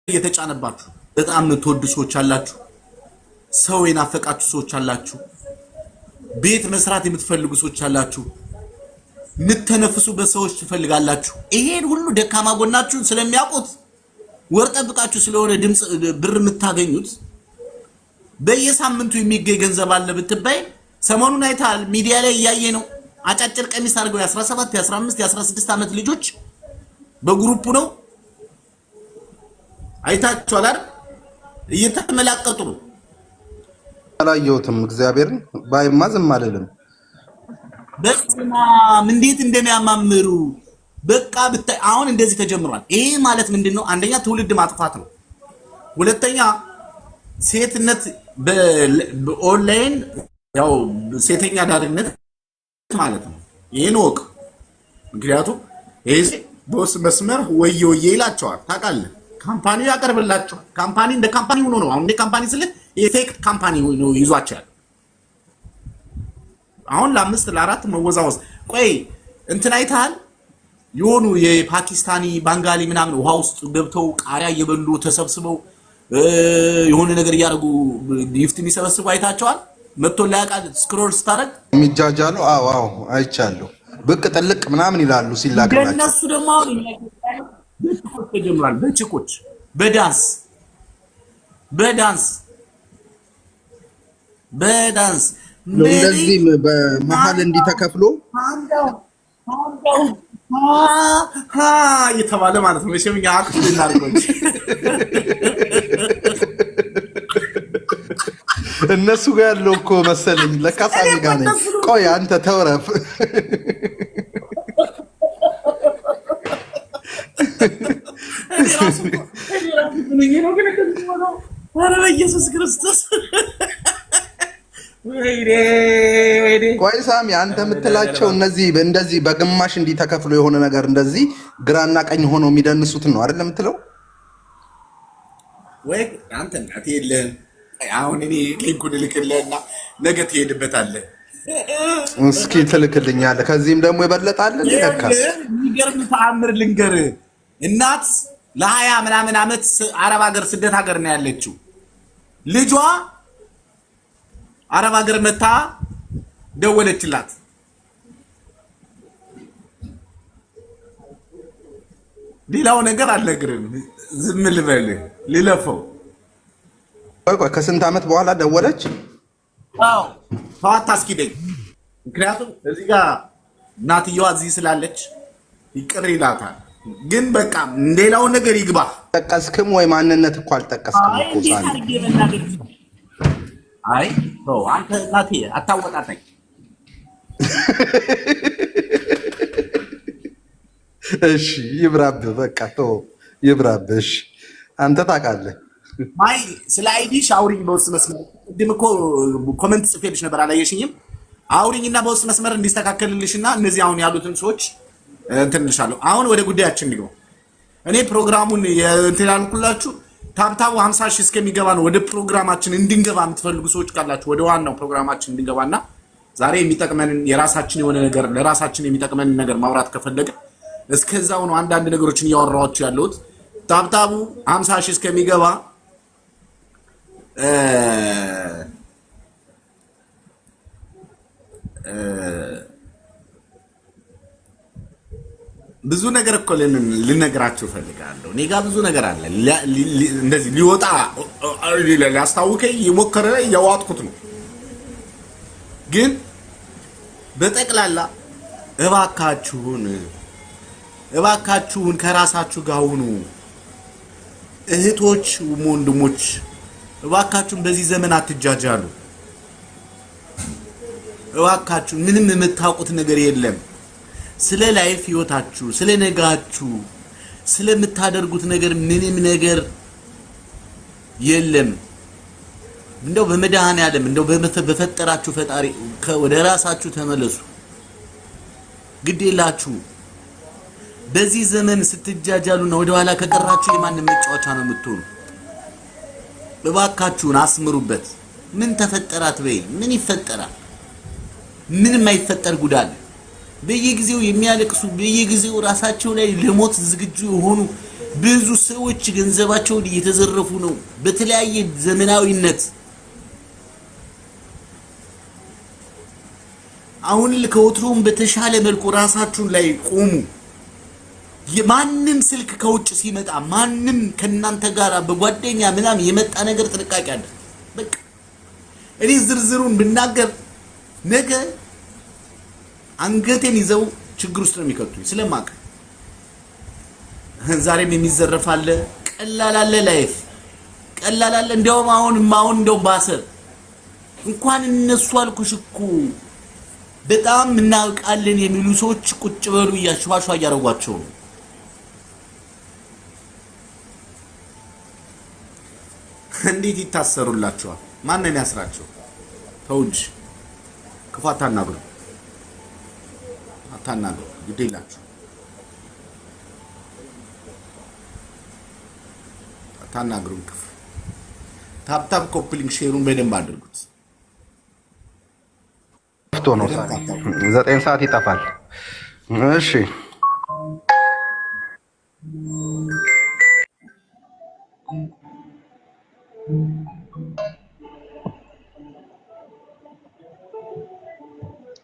እየተጫነባችሁ በጣም የምትወዱ ሰዎች አላችሁ። ሰው የናፈቃችሁ ሰዎች አላችሁ። ቤት መስራት የምትፈልጉ ሰዎች አላችሁ። የምትተነፍሱበት ሰዎች ትፈልጋላችሁ። ይሄን ሁሉ ደካማ ጎናችሁን ስለሚያውቁት ወር ጠብቃችሁ ስለሆነ ድምጽ ብር የምታገኙት በየሳምንቱ የሚገኝ ገንዘብ አለ ብትባይ ሰሞኑን አይታል ሚዲያ ላይ ያያየ ነው። አጫጭር ቀሚስ አድርገው የ17 የ15 የ16 ዓመት ልጆች በግሩፕ ነው አይታችኋል አይደል? እየተመላቀጡ ነው። አላየሁትም። እግዚአብሔርን ባይማ ዝም አልልም። በስማ እንዴት እንደሚያማምሩ በቃ ብታይ አሁን እንደዚህ ተጀምሯል። ይሄ ማለት ምንድነው? አንደኛ ትውልድ ማጥፋት ነው። ሁለተኛ ሴትነት በኦንላይን ያው ሴተኛ ዳርነት ማለት ነው። ይሄን ወቅ ምክንያቱም ይሄ ቦስ መስመር ወየ ይላቸዋል። ታውቃለህ? ካምፓኒው ያቀርብላቸዋል። ካምፓኒ እንደ ካምፓኒ ሆኖ ነው። አሁን እንደ ካምፓኒ ስለ የፌክ ካምፓኒ ነው ይዟቸዋል። አሁን ለአምስት ለአራት መወዛወዝ ቆይ እንትን አይተሃል? የሆኑ የፓኪስታኒ ባንጋሊ ምናምን ውሃ ውስጥ ገብተው ቃሪያ እየበሉ ተሰብስበው የሆነ ነገር ያደርጉ ጊፍት የሚሰበስቡ አይታቸዋል? መጥቶ ላያቃል ስክሮል ስታረግ የሚጃጃሉ አዎ አይቻለሁ። ብቅ ጥልቅ ምናምን ይላሉ ሲላቀቃቸው። እነሱ ደግሞ አሁን በችኮች ተጀምሯል። በችኮች በዳንስ እንደዚህም በመሃል እንዲተከፍሎ እየተባለ ማለት ነው። እሺ ምን ያክል እናርገው እነሱ ጋር ያለው እኮ መሰለኝ ለካሳሚ ጋር ነኝ። ቆይ አንተ ተወረፍ። ኢየሱስ ክርስቶስ ቆይ ሳሚ አንተ የምትላቸው እነዚህ እንደዚህ በግማሽ እንዲተከፍሎ የሆነ ነገር እንደዚህ ግራና ቀኝ ሆኖ የሚደንሱት ነው አይደል የምትለው? ወይ አንተ እናት የለህም። አሁን እኔ ሊንኩን ልክልህና ነገ ትሄድበታለህ። እስኪ ትልክልኛለህ። ከዚህም ደግሞ ይበለጣል። ለካ የሚገርም ተአምር ልንገርህ። እናት ለ20 ምናምን ዓመት አረብ ሀገር ስደት ሀገር ነው ያለችው። ልጇ አረብ ሀገር መታ ደወለችላት። ሌላው ነገር አልነግርም፣ ዝም ልበልህ ልለፈው። ቆይ ከስንት ዓመት በኋላ ደወለች? አዎ ተዋት አስኪደኝ። ምክንያቱም እዚህ ጋር እናትየዋ እዚህ ስላለች ይቅር ይላታል። ግን በቃ ሌላው ነገር ይግባ። ጠቀስክም ወይ ማንነት እኮ አልጠቀስክም እኮ ሳሚ። አይ ተው አንተ እናቴ አታወጣጣኝ። እሺ ይብራብ፣ በቃ ተው ይብራብ። እሺ አንተ ታውቃለህ። አይ ስለ አይዲሽ አውሪኝ በውስጥ መስመር። ቅድም እኮ ኮሜንት ጽፌልሽ ነበር አላየሽኝም? አውሪኝና በውስጥ መስመር እንዲስተካከልልሽና እነዚህ አሁን ያሉትን ሰዎች እንትንልሻለሁ። አሁን ወደ ጉዳያችን እንግባ። እኔ ፕሮግራሙን እንትን ያልኩላችሁ ታብታቡ 50 ሺህ እስከሚገባ ነው። ወደ ፕሮግራማችን እንድንገባ የምትፈልጉ ሰዎች ካላችሁ ወደ ዋናው ፕሮግራማችን እንድንገባና ዛሬ የሚጠቅመንን የራሳችን የሆነ ነገር ለራሳችን የሚጠቅመንን ነገር ማውራት ከፈለገ እስከዛው ነው አንዳንድ ነገሮችን እያወራኋችሁ ያለሁት። ታብታቡ 50 ሺህ እስከሚገባ ብዙ ነገር እኮ ልነግራችሁ ፈልጋለሁ። እኔ ጋር ብዙ ነገር አለ። እንደዚህ ሊወጣ ሊያስታውከኝ የሞከረ እያዋጥኩት ነው። ግን በጠቅላላ እባካችሁን ከራሳችሁ ጋር ሁኑ። እህቶች ወንድሞች፣ እባካችሁን በዚህ ዘመን አትጃጃሉ። እባካችሁ ምንም የምታውቁት ነገር የለም። ስለ ላይፍ ህይወታችሁ፣ ስለ ነጋችሁ፣ ስለምታደርጉት ነገር ምንም ነገር የለም። እንደው በመድኃኔዓለም እንደው በፈጠራችሁ ፈጣሪ ወደ ራሳችሁ ተመለሱ። ግዴላችሁ። በዚህ ዘመን ስትጃጃሉና ወደ ኋላ ከቀራችሁ የማንም መጫወቻ ነው የምትሆኑ። እባካችሁን አስምሩበት። ምን ተፈጠራት በይ ምን ይፈጠራል? ምንም አይፈጠር ጉዳል። በየጊዜው የሚያለቅሱ በየጊዜው ራሳቸው ላይ ለሞት ዝግጁ የሆኑ ብዙ ሰዎች ገንዘባቸውን እየተዘረፉ ነው በተለያየ ዘመናዊነት። አሁን ከወትሮም በተሻለ መልኩ ራሳችሁን ላይ ቆሙ። የማንም ስልክ ከውጭ ሲመጣ ማንም ከናንተ ጋር በጓደኛ ምናምን የመጣ ነገር ጥንቃቄ አለ። በቃ እኔ ዝርዝሩን ብናገር ነገ አንገቴን ይዘው ችግር ውስጥ ነው የሚከቱኝ ስለማቅ። ዛሬም የሚዘረፍ አለ፣ ቀላል አለ፣ ላይፍ ቀላል አለ። እንደውም አሁን እንደውም ባሰ። እንኳን እነሱ አልኩሽ እኮ በጣም እናውቃለን የሚሉ ሰዎች ቁጭ በሉ እያሽዋሿ እያረጓቸው ነው። እንዴት ይታሰሩላቸዋል? ማን ነው የሚያስራቸው? ተው እንጂ ክፉ አታናግሩ፣ አታናግሩ፣ ግድ የላችሁ አታናግሩን ክፉ። ታፕታፕ ኮፕሊንግ ሼሩን በደንብ አድርጉት። ነው 9 ሰዓት ይጠፋል። እሺ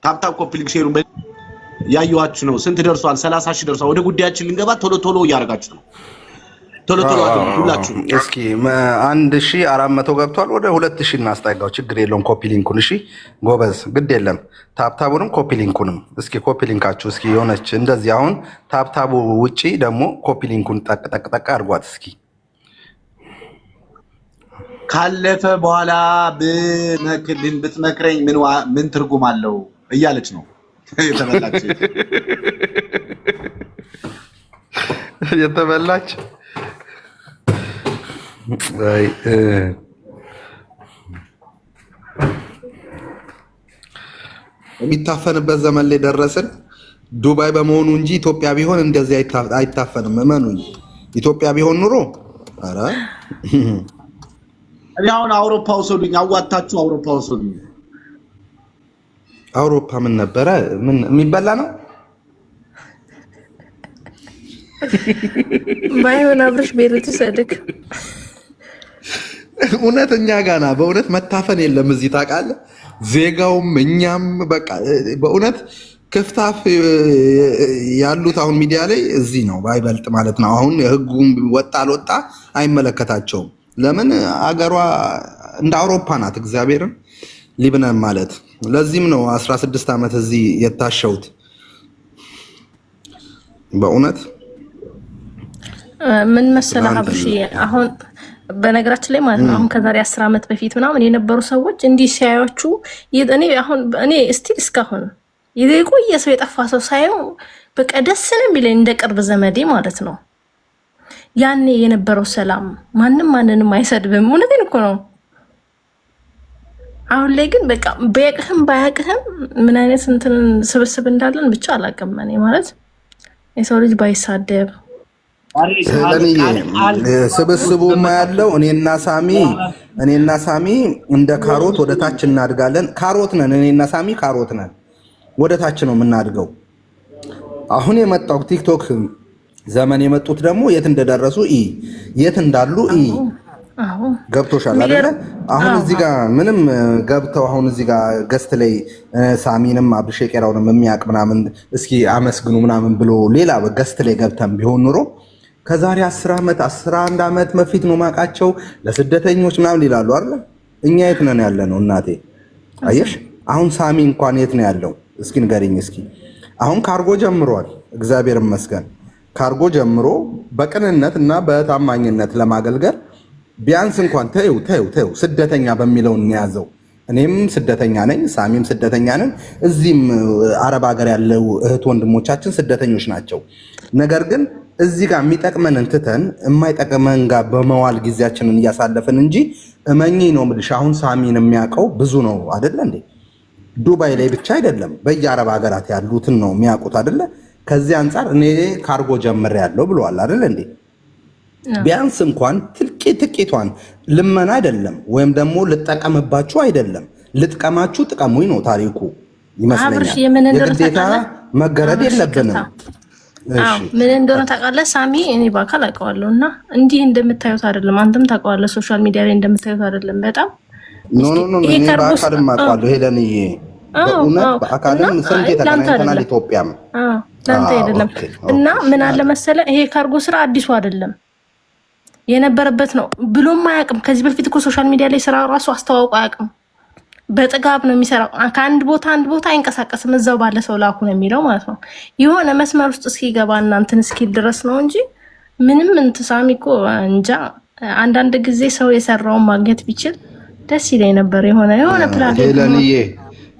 ታፕታፕ ኮፕሊንግ ሼሩን ያዩዋችሁ ነው። ስንት ደርሷል? 30 ሺህ ደርሷል። ወደ ጉዳያችን ልንገባ ቶሎ እያደረጋችሁ ነው። ቶሎ ሁላችሁ እስኪ 1400 ገብቷል። ወደ 2000 እናስጠጋው። ችግር የለውም። ኮፒ ሊንኩን እሺ ጎበዝ፣ ግድ የለም። ታፕታቡንም ኮፒ ሊንኩንም እስኪ ኮፒ ሊንካችሁ እስኪ የሆነች እንደዚህ። አሁን ታፕታቡ ውጪ ደግሞ ኮፒ ሊንኩን ጠቅ አድርጓት እስኪ። ካለፈ በኋላ ብትመክረኝ ምን ትርጉም አለው እያለች ነው የተበላች የሚታፈንበት ዘመን ላይ ደረስን። ዱባይ በመሆኑ እንጂ ኢትዮጵያ ቢሆን እንደዚህ አይታፈንም። እመኑኝ፣ ኢትዮጵያ ቢሆን ኑሮ ኧረ እኔ አሁን አውሮፓ ወሰዱኝ፣ አዋጣችሁ አውሮፓ ወሰዱኝ። አውሮፓ ምን ነበረ? ምን የሚበላ ነው? ባይሆን አብረሽ ቤሩት ሰድክ እውነተኛ ጋና በእውነት መታፈን የለም እዚህ ታውቃለህ። ዜጋውም እኛም በቃ በእውነት ክፍታፍ ያሉት አሁን ሚዲያ ላይ እዚህ ነው ባይበልጥ ማለት ነው። አሁን ህጉም ወጣ አልወጣ አይመለከታቸውም። ለምን አገሯ እንደ አውሮፓ ናት። እግዚአብሔርን ሊብነን ማለት ለዚህም ነው 16 ዓመት እዚህ የታሸውት በእውነት ምን መሰለህ አብርሽ፣ አሁን በነገራችን ላይ ማለት ነው አሁን ከዛሬ 10 ዓመት በፊት ምናምን የነበሩ ሰዎች እንዲህ ሲያዩቹ እኔ ስቲል እስካሁን የቆየ ሰው የጠፋ ሰው ሳየው በቃ ደስ ነው የሚለኝ እንደ ቅርብ ዘመዴ ማለት ነው። ያኔ የነበረው ሰላም ማንንም አይሰድብም። እውነቴን እኮ ነው። አሁን ላይ ግን በቃ በያቅህም ባያቅህም ምን አይነት እንትን ስብስብ እንዳለን ብቻ አላውቅም። እኔ ማለት የሰው ልጅ ባይሳደብ ስብስቡማ ያለው እኔና ሳሚ እንደ ካሮት ወደ ታች እናድጋለን። ካሮት ነን፣ እኔና ሳሚ ካሮት ነን። ወደ ታች ነው የምናድገው። አሁን የመጣው ቲክቶክ ዘመን የመጡት ደግሞ የት እንደደረሱ የት እንዳሉ ገብቶሻል አይደለ? አሁን እዚህ ጋር ምንም ገብተው አሁን እዚህ ጋር ገስት ላይ ሳሚንም አብርሽ ቄራውንም የሚያውቅ ምናምን እስኪ አመስግኑ ምናምን ብሎ ሌላ ገስት ላይ ገብተን ቢሆን ኑሮ ከዛሬ 10 ዓመት 11 ዓመት በፊት ነው ማውቃቸው ለስደተኞች ምናምን ይላሉ አይደል? እኛ የት ነን ያለ ነው እናቴ? አየሽ አሁን ሳሚ እንኳን የት ነው ያለው? እስኪ ንገሪኝ እስኪ። አሁን ካርጎ ጀምሯል፣ እግዚአብሔር ይመስገን። ካርጎ ጀምሮ በቅንነት እና በታማኝነት ለማገልገል ቢያንስ እንኳን ተይው ስደተኛ በሚለው እንያዘው። እኔም ስደተኛ ነኝ፣ ሳሚም ስደተኛ ነን። እዚህም አረብ ሀገር ያለው እህት ወንድሞቻችን ስደተኞች ናቸው። ነገር ግን እዚህ ጋር የሚጠቅመንን ትተን የማይጠቅመን ጋር በመዋል ጊዜያችንን እያሳለፍን እንጂ እመኚ ነው የምልሽ። አሁን ሳሚን የሚያውቀው ብዙ ነው አይደለ እንዴ? ዱባይ ላይ ብቻ አይደለም በየአረብ ሀገራት ያሉትን ነው የሚያውቁት አይደለ? ከዚህ አንጻር እኔ ካርጎ ጀምሬያለሁ ብለዋል አይደል እንዴ? ቢያንስ እንኳን ጥቂቷን ልመና አይደለም ወይም ደግሞ ልጠቀምባችሁ አይደለም፣ ልጥቀማችሁ ጥቀሙኝ ነው ታሪኩ ይመስለኛል። የግዴታ መገረድ የለብንም። አዎ ምን እንደሆነ ታውቃለህ ሳሚ? እኔ በአካል አውቀዋለሁና እንዲህ እንደምታዩት አይደለም። አንተም ታውቀዋለህ፣ ሶሻል ሚዲያ ላይ እንደምታዩት አይደለም። በጣም ኖ እኔ በአካልም አውቀዋለሁ ሄለንዬ፣ በእውነት በአካልም ስንት ተገናኝተናል። ኢትዮጵያም ላንተ አይደለም። እና ምን አለ መሰለ ይሄ ካርጎ ስራ አዲሱ አይደለም የነበረበት ነው ብሎም አያውቅም። ከዚህ በፊት እኮ ሶሻል ሚዲያ ላይ ስራ ራሱ አስተዋውቆ አያውቅም። በጥጋብ ነው የሚሰራው። ከአንድ ቦታ አንድ ቦታ አይንቀሳቀስም። እዛው ባለ ሰው ላኩ ነው የሚለው ማለት ነው። የሆነ መስመር ውስጥ እስኪገባ እና እንትን እስኪል ድረስ ነው እንጂ ምንም እንትሳሚ እኮ እንጃ። አንዳንድ ጊዜ ሰው የሰራውን ማግኘት ቢችል ደስ ይለኝ ነበር። የሆነ ፕላን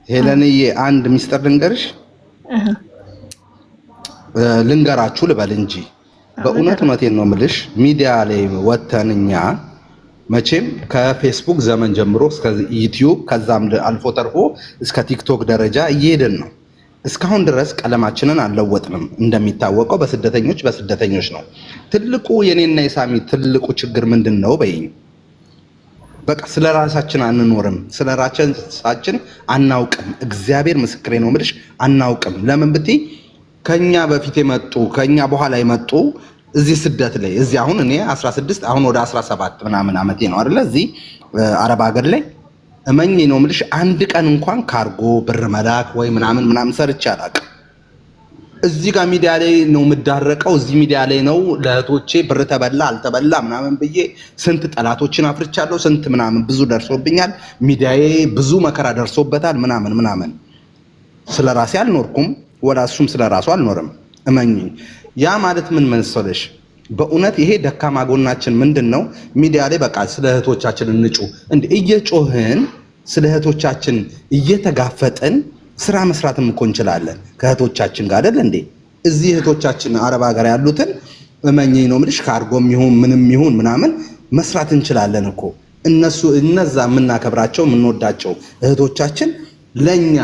ሄለንዬ አንድ ሚስጥር ልንገራችሁ ልበል እንጂ በእውነት እውነቴን ነው የምልሽ። ሚዲያ ላይ ወተን እኛ መቼም ከፌስቡክ ዘመን ጀምሮ እስከ ዩቲዩብ ከዛም አልፎ ተርፎ እስከ ቲክቶክ ደረጃ እየሄድን ነው። እስካሁን ድረስ ቀለማችንን አልለወጥንም። እንደሚታወቀው በስደተኞች ነው። ትልቁ የኔና የሳሚ ትልቁ ችግር ምንድን ነው በይኝ? በቃ ስለ ራሳችን አንኖርም፣ ስለ ራሳችን አናውቅም። እግዚአብሔር ምስክሬ ነው የምልሽ አናውቅም። ለምን ብትይ ከኛ በፊት የመጡ ከኛ በኋላ የመጡ እዚህ ስደት ላይ እዚህ አሁን እኔ 16 አሁን ወደ 17 ምናምን ዓመቴ ነው አይደለ? እዚህ አረብ ሀገር ላይ እመኝ ነው የምልሽ አንድ ቀን እንኳን ካርጎ ብር መላክ ወይ ምናምን ሰርቼ አላውቅም። እዚህ ጋር ሚዲያ ላይ ነው የምዳረቀው። እዚህ ሚዲያ ላይ ነው ለእህቶቼ ብር ተበላ አልተበላ ምናምን ብዬ ስንት ጠላቶችን አፍርቻለሁ። ስንት ምናምን ብዙ ደርሶብኛል። ሚዲያዬ ብዙ መከራ ደርሶበታል ምናምን። ስለራሴ አልኖርኩም፣ ወላሱም ስለራሱ አልኖርም። እመኝ ያ ማለት ምን መሰለሽ፣ በእውነት ይሄ ደካማ ጎናችን ምንድነው? ሚዲያ ላይ በቃ ስለ እህቶቻችን እንጩ እንዴ እየጮህን ስለ እህቶቻችን እየተጋፈጥን ስራ መስራትም እኮ እንችላለን ከእህቶቻችን ጋር አይደል እንዴ? እዚህ እህቶቻችን አረብ ሀገር ያሉትን እመኝ ነው የምልሽ ካርጎም ይሁን ምንም ይሁን ምናምን መስራት እንችላለን እኮ። እነዛ የምናከብራቸው የምንወዳቸው እህቶቻችን ለኛ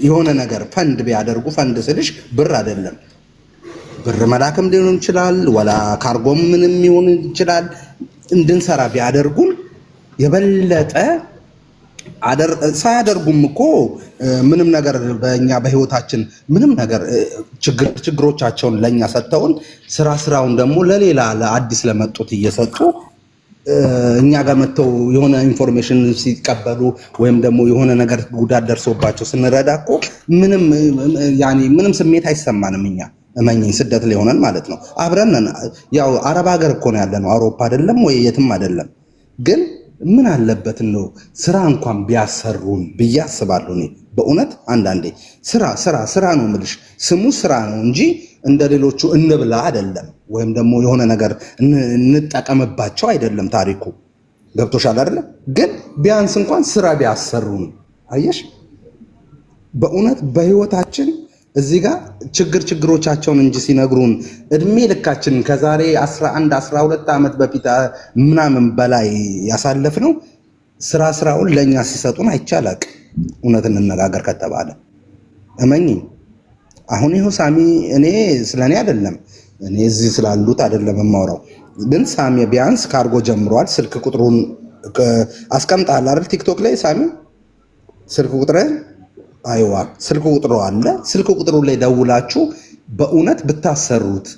የሆነ ነገር ፈንድ ቢያደርጉ፣ ፈንድ ስልሽ ብር አይደለም ብር መላክም ሊሆን ይችላል፣ ወላ ካርጎም ምንም ይሁን ይችላል፣ እንድንሰራ ቢያደርጉን የበለጠ ሳያደርጉም እኮ ምንም ነገር በእኛ በህይወታችን ምንም ነገር ችግሮቻቸውን ለኛ ሰጥተውን ስራውን ደግሞ ለሌላ ለአዲስ ለመጡት እየሰጡ እኛ ጋር መተው የሆነ ኢንፎርሜሽን ሲቀበሉ ወይም ደግሞ የሆነ ነገር ጉዳት ደርሶባቸው ስንረዳ እኮ ምንም ስሜት አይሰማንም። እኛ እመኝኝ ስደት ላይ ሆነን ማለት ነው አብረን ያው አረብ ሀገር እኮ ነው ያለነው፣ አውሮፓ አይደለም ወይ የትም አይደለም። ግን ምን አለበት ነው ስራ እንኳን ቢያሰሩን ብዬ አስባለሁ። እኔ በእውነት አንዳንዴ ስራ ነው የምልሽ፣ ስሙ ስራ ነው እንጂ እንደ ሌሎቹ እንብላ አይደለም፣ ወይም ደግሞ የሆነ ነገር እንጠቀምባቸው አይደለም። ታሪኩ ገብቶሻል አይደለ? ግን ቢያንስ እንኳን ስራ ቢያሰሩን አየሽ። በእውነት በህይወታችን እዚህ ጋር ችግሮቻቸውን እንጂ ሲነግሩን እድሜ ልካችን ከዛሬ 11 12 ዓመት በፊት ምናምን በላይ ያሳለፍነው ስራውን ለኛ ሲሰጡን አይቻላቅ። እውነት እንነጋገር ከተባለ እመኝ አሁን ይሄው ሳሚ እኔ ስለኔ አይደለም እኔ እዚህ ስላሉት አይደለም የማወራው፣ ግን ሳሚ ቢያንስ ካርጎ ጀምሯል። ስልክ ቁጥሩን አስቀምጣለሁ አይደል ቲክቶክ ላይ ሳሚ ስልክ ቁጥሩን አይዋ ስልክ ቁጥሩ አለ። ስልክ ቁጥሩ ላይ ደውላችሁ በእውነት ብታሰሩት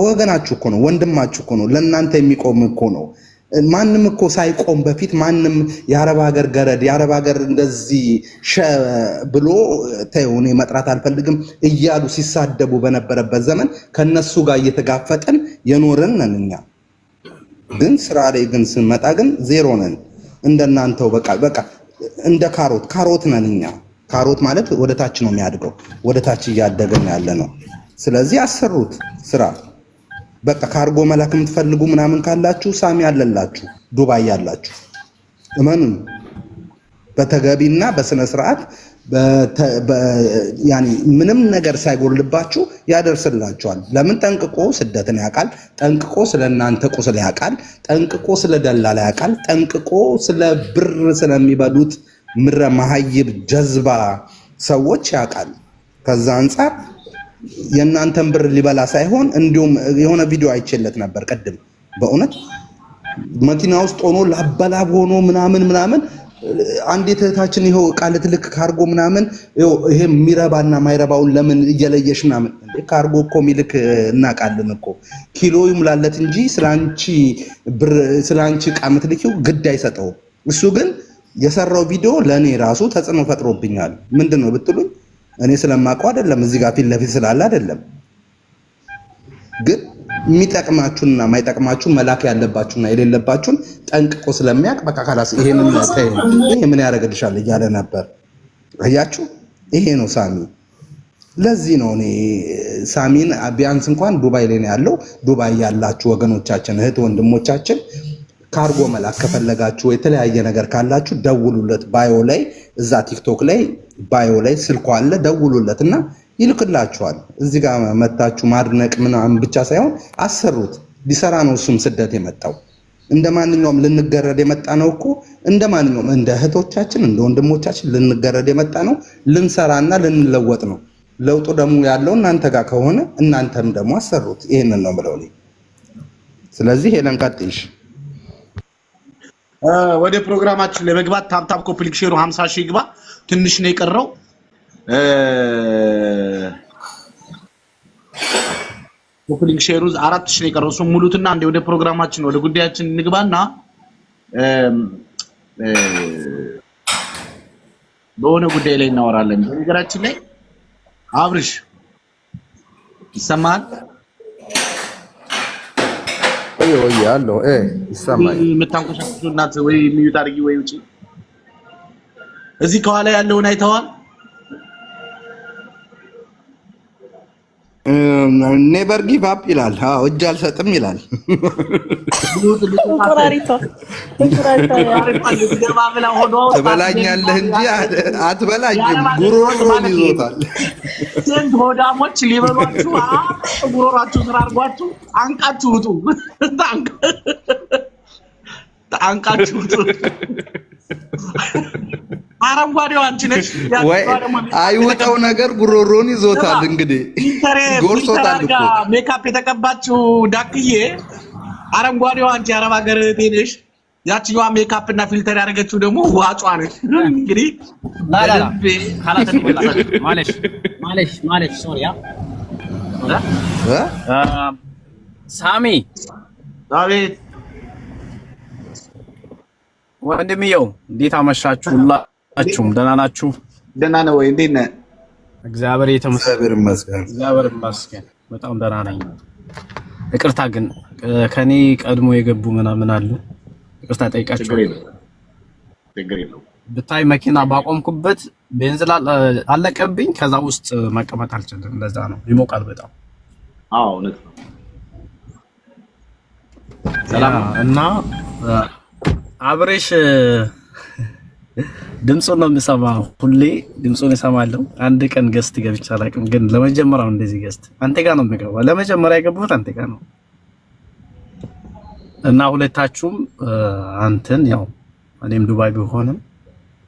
ወገናችሁ እኮ ነው፣ ወንድማችሁ እኮ ነው፣ ለእናንተ የሚቆም እኮ ነው። ማንም እኮ ሳይቆም በፊት ማንም የአረብ ሀገር ገረድ የአረብ ሀገር እንደዚህ ብሎ ተይው እኔ መጥራት አልፈልግም እያሉ ሲሳደቡ በነበረበት ዘመን ከነሱ ጋር እየተጋፈጠን የኖርን ነን እኛ። ግን ስራ ላይ ግን ስንመጣ ግን ዜሮ ነን። እንደናንተው በቃ እንደ ካሮት ነን እኛ። ካሮት ማለት ወደ ታች ነው የሚያድገው፣ ወደ ታች እያደገን ያለ ነው። ስለዚህ አሰሩት ስራ። በቃ ካርጎ መላክ የምትፈልጉ ምናምን ካላችሁ ሳሚ ያለላችሁ ዱባይ ያላችሁ እመኑን፣ በተገቢና በስነ ስርዓት ምንም ነገር ሳይጎልባችሁ ያደርስላችኋል። ለምን? ጠንቅቆ ስደትን ያውቃል፣ ጠንቅቆ ስለናንተ ቁስል ያውቃል፣ ጠንቅቆ ስለ ደላላ ያውቃል፣ ጠንቅቆ ስለ ብር ስለሚበሉት ምረ መሀይብ ጀዝባ ሰዎች ያውቃል። ከዛ አንፃር የእናንተን ብር ሊበላ ሳይሆን እንዲሁም የሆነ ቪዲዮ አይቼለት ነበር ቅድም። በእውነት መኪና ውስጥ ሆኖ ላበላብ ሆኖ ምናምን አንዲት እህታችን ይሄው ቃል ትልክ ካርጎ ምናምን ይሄ የሚረባና ማይረባውን ለምን እየለየሽ ምናምን እንዴ? ካርጎ እኮ ሚልክ እናውቃለን እኮ ኪሎ ይሙላለት እንጂ ስላንቺ ብር ስላንቺ ዕቃ የምትልኪው ግድ አይሰጠውም። እሱ ግን የሰራው ቪዲዮ ለኔ ራሱ ተጽዕኖ ፈጥሮብኛል። ምንድነው ብትሉኝ እኔ ስለማውቀው አይደለም፣ እዚህ ጋር ፊት ለፊት ስላለ አይደለም። ግን የሚጠቅማችሁና ማይጠቅማችሁ መላክ ያለባችሁና የሌለባችሁን ጠንቅቆ ስለሚያውቅ በቃ ካላስ ይሄንን ይሄ ምን ያደርግልሻል እያለ ነበር። አያችሁ፣ ይሄ ነው ሳሚ። ለዚህ ነው እኔ ሳሚን ቢያንስ እንኳን ዱባይ ላይ ነው ያለው። ዱባይ ያላችሁ ወገኖቻችን፣ እህት ወንድሞቻችን ካርጎ መላክ ከፈለጋችሁ የተለያየ ነገር ካላችሁ ደውሉለት። ባዮ ላይ እዛ ቲክቶክ ላይ ባዮ ላይ ስልኩ አለ፣ ደውሉለትና ይልክላችኋል። እዚህ ጋር መታችሁ ማድነቅ ምናምን ብቻ ሳይሆን አሰሩት። ሊሰራ ነው እሱም ስደት የመጣው። እንደማንኛውም ልንገረድ የመጣ ነው እኮ እንደማንኛውም እንደ እህቶቻችን እንደ ወንድሞቻችን ልንገረድ የመጣ ነው። ልንሰራና ልንለወጥ ነው። ለውጡ ደግሞ ያለው እናንተ ጋር ከሆነ እናንተም ደግሞ አሰሩት። ይሄንን ነው ብለው። ስለዚህ ሄለን ቀጥይሽ። ወደ ፕሮግራማችን ለመግባት ታፕታፕ ኮፕሊክ ሼሩ 50 ሺህ ይግባ። ትንሽ ነው የቀረው። ኮፕሊክ ሼሩ 4 ሺህ ነው የቀረው። እሱም ሙሉትና እንደ ወደ ፕሮግራማችን ወደ ጉዳያችን እንግባና በሆነ ጉዳይ ላይ እናወራለን። በነገራችን ላይ አብርሽ ይሰማል? ወይ ያለው ይሰማል። የምታንቆሻችሁ እናት ወይ ሚዩት አድርጊ ወይ ውጪ። እዚህ ከኋላ ያለውን አይተዋል? ኔቨር ጊቭ አፕ ይላል። አዎ እጅ አልሰጥም ይላል። ትበላኛለህ እንጂ አትበላኝም። ጉሮሮን ይዞታል። ስንት ሆዳሞች ሊበሏችሁ ጉሮሯችሁ ስራ አድርጓችሁ አንቃችሁ ውጡ። አንቃችሁ ውጡ። አረንጓዴው አንቺ ነሽ። ወይ አይወጣው ነገር ጉሮሮን ይዞታል። እንግዲህ ጎርሶታል እኮ ሜካፕ የተቀባችው ዳክዬ አረንጓዴው አንቺ አረብ ሀገር ነሽ። ያቺኛዋ ሜካፕ እና ፊልተር ያደረገችው ደግሞ ዋጯ ነች። እንግዲህ ላላላ ማለሽ ሶሪያ ሳሚ አቤት ወንድምየው እንዴት አመሻችሁ? ሁላችሁም ደህና ናችሁ? ደህና ነው ወይ? እንዴት ነህ? እግዚአብሔር ይመስገን። እግዚአብሔር ይመስገን በጣም ደህና ነኝ። ይቅርታ ግን ከኔ ቀድሞ የገቡ ምናምን አሉ። ይቅርታ ጠይቃችሁ። ችግር የለውም። ብታይ መኪና ባቆምኩበት ቤንዚን አለቀብኝ። ከዛ ውስጥ መቀመጥ አልችልም። ለዛ ነው ይሞቃል በጣም። አዎ እውነት ነው። ሰላም እና አብሬሽ ድምፁን ነው የምሰማው። ሁሌ ድምፁን እሰማለሁ። አንድ ቀን ገስት ገብቼ አላውቅም፣ ግን ለመጀመሪያው እንደዚህ ገስት አንተ ጋር ነው የምገባው። ለመጀመሪያ የገባሁት አንተ ጋር ነው እና ሁለታችሁም አንተን ያው እኔም ዱባይ ቢሆንም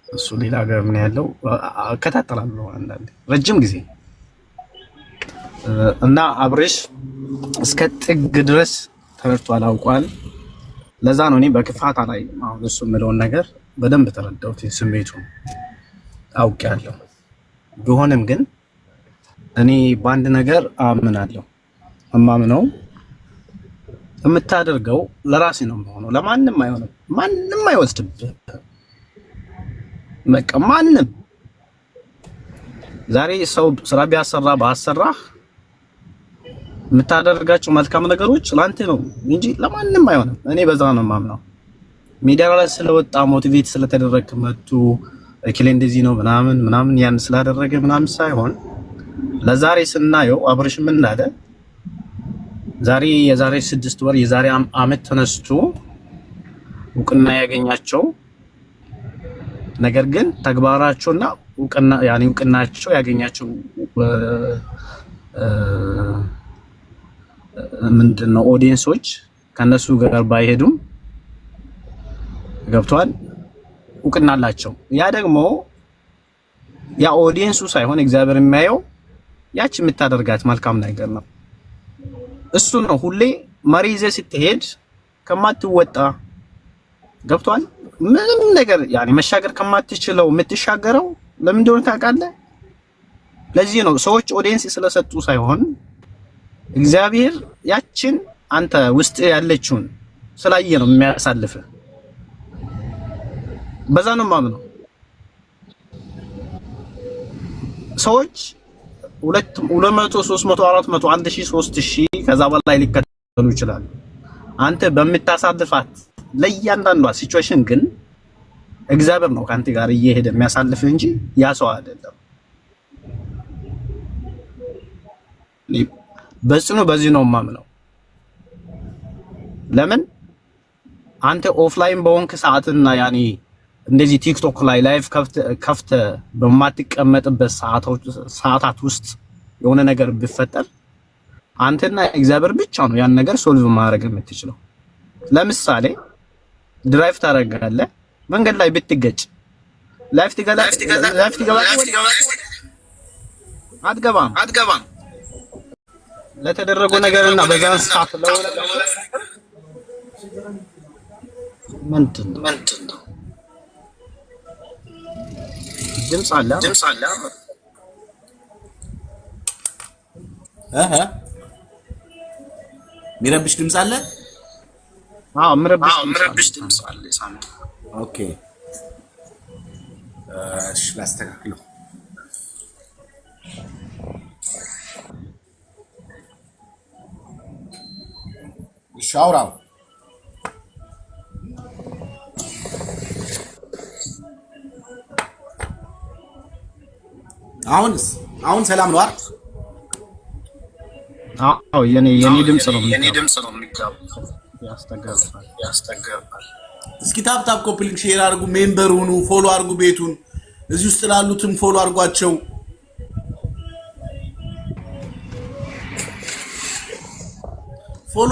እሱ ሌላ ሀገር ምን ያለው እከታተላለሁ አንዳንዴ ረጅም ጊዜ እና አብሬሽ እስከ ጥግ ድረስ ተረድቷል፣ አውቋል። ለዛ ነው እኔ በክፋት ላይ አሁን እሱ የምለውን ነገር በደንብ ተረዳሁት። ስሜቱን አውቄያለሁ። ቢሆንም ግን እኔ በአንድ ነገር አምናለሁ። እማምነው የምታደርገው ለራሴ ነው የሚሆነው፣ ለማንም አይሆንም። ማንም አይወስድብህ። በቃ ማንም ዛሬ ሰው ስራ ቢያሰራ ባሰራህ የምታደርጋቸው መልካም ነገሮች ላንተ ነው እንጂ ለማንም አይሆንም። እኔ በዛ ነው የማምነው። ሚዲያ ላይ ስለወጣ ሞቲቬት ስለተደረገ መጡ እክሌ እንደዚህ ነው ምናምን ያን ስላደረገ ምናምን ሳይሆን ለዛሬ ስናየው አብርሽ ምን እንዳለ ዛሬ የዛሬ 6 ወር የዛሬ አመት ተነስቶ እውቅና ያገኛቸው ነገር ግን ተግባራቸውና እውቅናቸው ያገኛቸው ምንድነው ኦዲየንሶች ከነሱ ጋር ባይሄዱም ገብቷል እውቅና አላቸው። ያ ደግሞ ያ ኦዲየንሱ ሳይሆን እግዚአብሔር የሚያየው ያቺ የምታደርጋት መልካም ነገር ነው። እሱ ነው ሁሌ መሪ ይዘህ ስትሄድ ከማትወጣ ገብቷል ምንም ነገር ያኔ መሻገር ከማትችለው የምትሻገረው ለምን እንደሆነ ታውቃለህ? ለዚህ ነው ሰዎች ኦዲየንስ ስለሰጡ ሳይሆን እግዚአብሔር ያችን አንተ ውስጥ ያለችውን ስላየ ነው የሚያሳልፍ። በዛ ነው ማምነው። ሰዎች 200 300 400 1000 3000 ከዛ በላይ ሊከተሉ ይችላሉ። አንተ በምታሳልፋት ለእያንዳንዷ ሲቹዌሽን ግን እግዚአብሔር ነው ካንተ ጋር እየሄደ የሚያሳልፍ እንጂ ያ ሰው አይደለም። በጽኑ በዚህ ነው ማምነው። ለምን አንተ ኦፍላይን በሆንክ ሰዓትና ያኔ እንደዚህ ቲክቶክ ላይ ላይቭ ከፍተ በማትቀመጥበት ሰዓታት ውስጥ የሆነ ነገር ቢፈጠር አንተና እግዚአብሔር ብቻ ነው ያን ነገር ሶልቭ ማድረግ የምትችለው። ለምሳሌ ድራይቭ ታደርጋለህ፣ መንገድ ላይ ብትገጭ ላይፍ አትገባም። ለተደረገው ነገርና በዛን ሰዓት ለሆነ ምንድን ነው ድምጽ አለ ሚረብሽ ድምጽ አለ። ምረብሽ ድምጽ አለ። ኦኬ እሺ፣ ላስተካክለው። ሻውራው አሁን ሰላም ነው አይደል? አዎ የኔ ድምጽ ነው የሚጋባው። ያስተጋባል። እስኪ ታፕ ኮፕሊንግ ሼር አድርጉ፣ ሜምበር ሁኑ፣ ፎሎ አድርጉ። ቤቱን እዚህ ውስጥ ላሉትም ፎሎ አድርጓቸው። ፎሎ